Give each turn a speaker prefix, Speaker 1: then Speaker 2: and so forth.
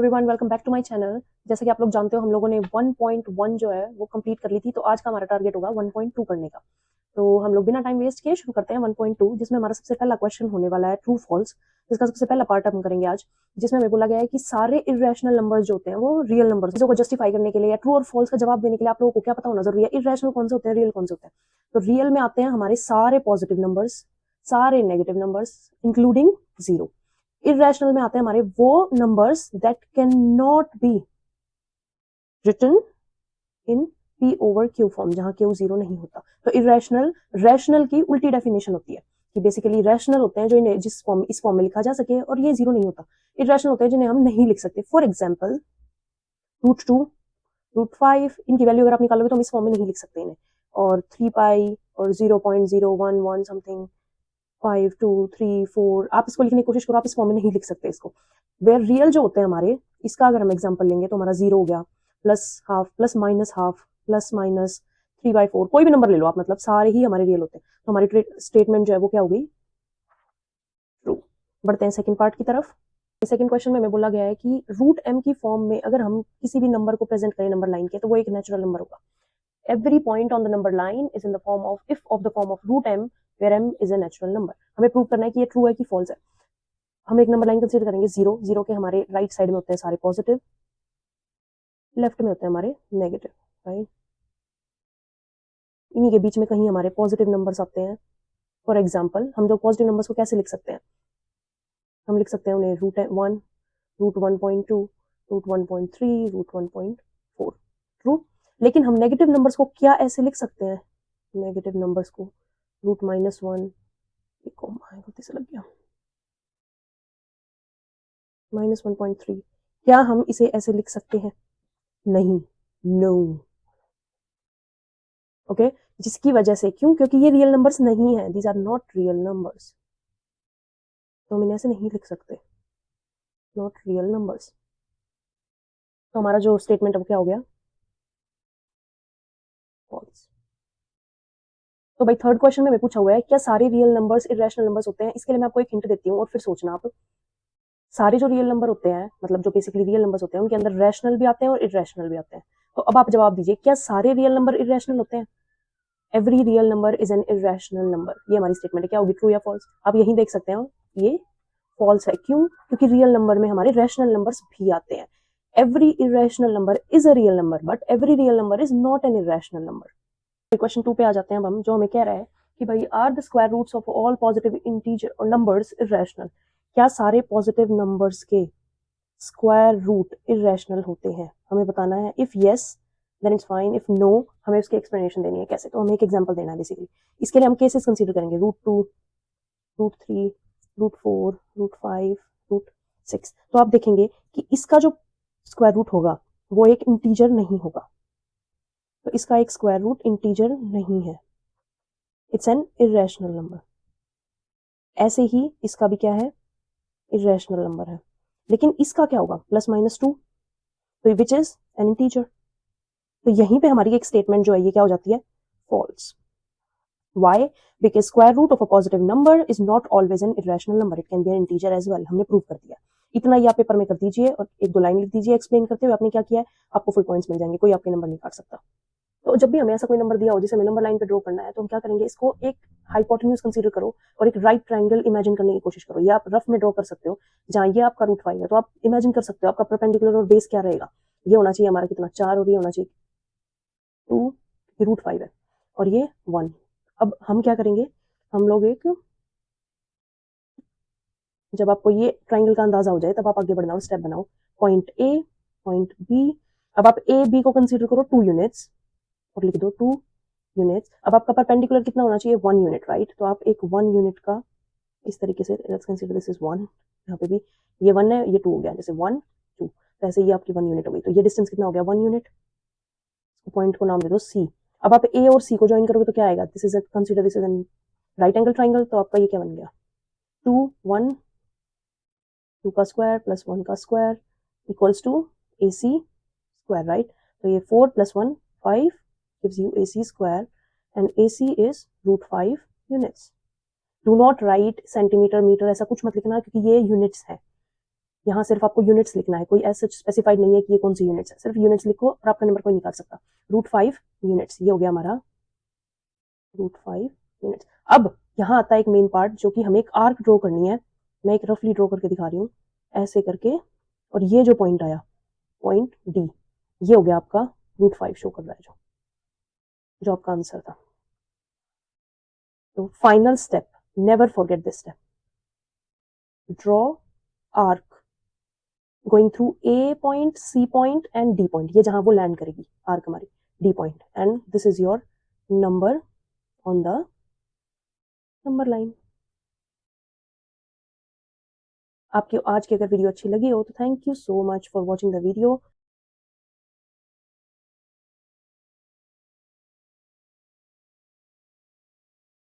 Speaker 1: Everyone welcome back to my channel. जैसे कि आप लोग जानते हो हम लोगों ने 1.1 जो है वो कंप्लीट कर ली थी, तो आज का हमारा टारगेट होगा 1.2 करने का। तो हम लोग बिना टाइम वेस्ट किए शुरू करते हैं 1.2, जिसमें हमारा सबसे पहला क्वेश्चन होने वाला है ट्रू फॉल्स। जिसका सबसे पहला पार्ट हम करेंगे आज, जिसमें हमें बोला गया है कि सारे इरेशनल नंबर्स जो होते हैं वो रियल नंबर्स। चीजों को जस्टिफाई करने के लिए या ट्रू और फॉल्स का जवाब देने के लिए आप लोगों को क्या पता होना जरूरी है, इरेशनल कौन से होते हैं, रियल कौन से होते हैं। तो रियल में आते हैं हमारे सारे पॉजिटिव नंबर्स, सारे negative numbers including zero. Irrational में आते हैं हमारे वो numbers that can not be written in p over q form, जहां q जीरो नहीं होता। तो इरेशनल रैशनल की उल्टी डेफिनेशन होती है कि बेसिकली रैशनल होते हैं जो इन्हें जिस फॉर्म इस फॉर्म में लिखा जा सके, और ये जीरो नहीं होता। इरेशनल होते हैं जिन्हें हम नहीं लिख सकते। फॉर एग्जाम्पल √2, √5, इनकी वैल्यू अगर आप निकालोगे तो हम इस फॉर्म में नहीं लिख सकते इन्हें। और 3π और 0.011 समथिंग 5 2 3 4, आप इसको लिखने की कोशिश करो, आप इस फॉर्म में नहीं लिख सकते इसको। वेयर रियल जो होते हैं हमारे, इसका अगर हम एग्जांपल लेंगे तो हमारा जीरो हो गया, plus half, plus minus half, plus minus 3/4, कोई भी नंबर ले लो आप, मतलब सारे ही हमारे रियल होते हैं। तो हमारी स्टेटमेंट जो है वो क्या हो गई, ट्रू। बढ़ते हैं सेकंड पार्ट की तरफ। सेकंड क्वेश्चन में हमें बोला गया है कि √m की फॉर्म में अगर हम किसी भी नंबर को प्रेजेंट करें नंबर लाइन के, तो वो एक नेचुरल नंबर होगा। Every point on the number line is in the form of if of the form of √m, where m is a natural number। हमें प्रूव करना है कि ये ट्रू है कि फॉल्स है। हम एक नंबर लाइन कंसीडर करेंगे जीरो। जीरो के हमारे राइट साइड में होते हैं सारे पॉजिटिव, लेफ्ट में होते हैं हमारे नेगेटिव, राइट। इन्हीं के बीच में कहीं हमारे पॉजिटिव नंबर्स आते हैं। फॉर एग्जाम्पल हम जो पॉजिटिव नंबर्स को कैसे लिख सकते हैं, हम लिख सकते हैं उन्हें √1, √1.2, √1.3, √1.4, ट्रू। लेकिन हम नेगेटिव नंबर्स को क्या ऐसे लिख सकते हैं, नेगेटिव नंबर्स को √-1, गलती से लग गया, -1.3, क्या हम इसे ऐसे लिख सकते हैं? नहीं, नो। ओके, जिसकी वजह से, क्यों? क्योंकि ये रियल नंबर्स नहीं है, these are not real numbers, तो हम इन्हें ऐसे नहीं लिख सकते, नॉट रियल नंबर्स। तो हमारा जो स्टेटमेंट है वो क्या हो गया, फॉल्स। तो भाई थर्ड क्वेश्चन में पूछा हुआ है क्या सारे रियल नंबर्स इरेशनल नंबर्स होते हैं। इसके लिए मैं आपको एक हिंट देती हूँ और फिर सोचना आप। सारे जो रियल नंबर होते हैं, मतलब जो बेसिकली रियल नंबर्स होते हैं, उनके अंदर रैशनल भी आते हैं और इरेशनल भी आते हैं। तो अब आप जवाब दीजिए, क्या सारे रियल नंबर इरेशनल होते हैं? Every real number is an irrational number, ये हमारी स्टेटमेंट है। क्या होगी, ट्रू या फॉल्स? आप यही देख सकते हैं, ये फॉल्स है। क्यों? क्योंकि रियल नंबर में हमारे रैशनल नंबर्स भी आते हैं। Every irrational number is a real number, but every real number is not an irrational number. Question 2 पे आ जाते हैं अब हम, जो हमें कह रहा है कि भाई are the square roots of all positive integer और नंबर्स इरेशनल। क्या सारे पॉजिटिव नंबर्स के स्क्वायर रूट इरेशनल होते हैं? हमें बताना है। If yes then it's fine, if no हमें उसकी एक्सप्लेनेशन देनी है कैसे। तो हमें एक एग्जांपल देना है बेसिकली। इसके लिए हम केसेस कंसीडर करेंगे, √2, √3, √4, √5, √6। तो आप देखेंगे कि इसका जो स्क्वायर रूट होगा वो एक इंटीजर नहीं होगा, तो इसका एक स्क्वायर रूट इंटीजर नहीं है, इट्स एन इरेशनल नंबर। ऐसे ही इसका भी क्या है, इरेशनल नंबर है। लेकिन इसका क्या होगा, +-2, तो विच इज एन इंटीजर। तो यहीं पे हमारी एक स्टेटमेंट जो है ये क्या हो जाती है, false. Why? Because square root of a positive number is not always an irrational number, it can be an integer as well. हमने प्रूव कर दिया। इतना ही आप पेपर में कर दीजिए और एक दो लाइन लिख दीजिए एक्सप्लेन करते हुए आपने क्या किया है, आपको फुल पॉइंट्स मिल जाएंगे, कोई आपके नंबर नहीं काट सकता। तो जब भी हमें ऐसा कोई नंबर दिया हो जिसे हमें नंबर लाइन पे ड्रॉ करना है, तो हम क्या करेंगे, इसको एक हाइपोटेन्यूज कंसीडर करो और एक राइट ट्रायंगल इमेजिन करने की कोशिश करो। ये आप रफ में ड्रॉ कर सकते हो। जहां ये आपका √5 है, तो आप इमेजिन कर सकते हो आपका परपेंडिकुलर और बेस क्या रहेगा। ये होना चाहिए हमारा कितना, 4, और ये होना चाहिए 2, ये √5 है, और ये 1। अब हम क्या करेंगे, हम लोग एक, जब आपको ये ट्राइंगल का अंदाजा हो जाए तब आप आगे बढ़ना, स्टेप बनाओ। Point A, point B. अब आप ए बी को कंसीडर करो 2 यूनिट्स और लिख दो 2 यूनिट्स। अब आपका परपेंडिकुलर कितना होना चाहिए, 1 यूनिट, राइट। तो आप एक 1 यूनिट का इस तरीके से, लेट्स कंसीडर दिस इज 1, यहाँ पे भी ये 1 है, ये 2 हो गया, जैसे 1 2, तो ऐसे ये आपकी 1 यूनिट हो गई। तो ये डिस्टेंस कितना हो गया, 1 यूनिट। पॉइंट को नाम दे दो सी। अब आप ए और सी को ज्वाइन करोगे तो क्या आएगा, this is consider this is an right angle triangle. तो आपका ये क्या बन गया, 2 1, 2 का स्क्वायर प्लस 1 का square equals to AC square, right. तो ये 4 + 1 5 gives you AC square and AC is √5 units। Do not write centimetre metre, ऐसा कुछ मत लिखना क्योंकि ये यूनिट्स है। यहाँ सिर्फ आपको यूनिट्स लिखना है, कोई ऐसा स्पेसिफाइड नहीं है कि ये कौन सी यूनिट्स है, सिर्फ यूनिट्स लिखो और आपका नंबर कोई निकाल सकता। √5 यूनिट्स, ये हो गया हमारा √5 यूनिट्स। अब यहाँ आता है एक मेन पार्ट जो कि हमें एक आर्क ड्रॉ करनी है। मैं एक रफली ड्रॉ करके दिखा रही हूँ, ऐसे करके, और ये जो पॉइंट आया, पॉइंट डी, ये हो गया आपका √5 शो कर रहा है जो आपका आंसर था। तो final step, never forget this step, draw arc going through A point, C point and D point, ये जहां वो लैंड करेगी आर्क हमारी, D point, and this is your number on the number line. आपकी आज की अगर वीडियो अच्छी लगी हो तो thank you so much for watching the video.